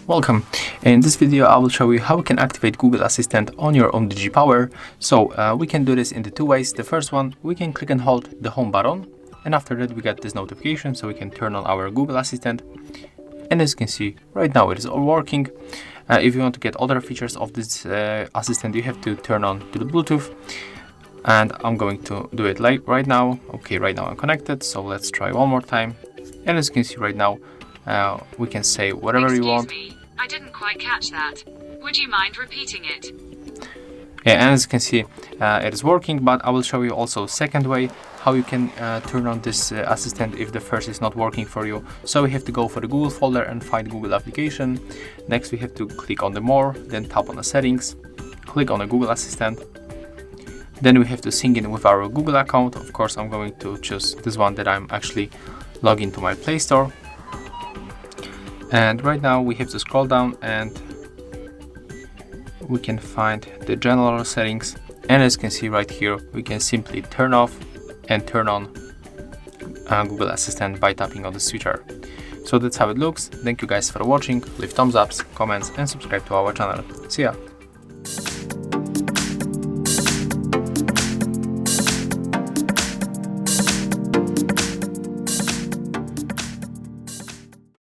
Welcome. In this video I will show you how we can activate Google Assistant on your UMIDIGI Power. So we can do this in the two ways. The first one, we can click and hold the home button, and after that we get this notification, so we can turn on our Google Assistant. And as you can see right now it is all working. If you want to get other features of this assistant, you have to turn on to the Bluetooth, and I'm going to do it right now. Okay, right now I'm connected, so let's try one more time. And as you can see right now, we can say whatever you want. Excuse me, I didn't quite catch that. Would you mind repeating it? Yeah, and as you can see, it is working, but I will show you also a second way how you can turn on this assistant if the first is not working for you. So we have to go for the Google folder and find Google application. Next we have to click on the more, then tap on the settings, click on the Google Assistant. Then we have to sync in with our Google account. Of course, I'm going to choose this one that I'm actually logged into my Play Store. And right now we have to scroll down and we can find the general settings, and as you can see right here, we can simply turn off and turn on Google Assistant by tapping on the switcher. So that's how it looks. Thank you guys for watching. Leave thumbs ups, comments, and subscribe to our channel. See ya.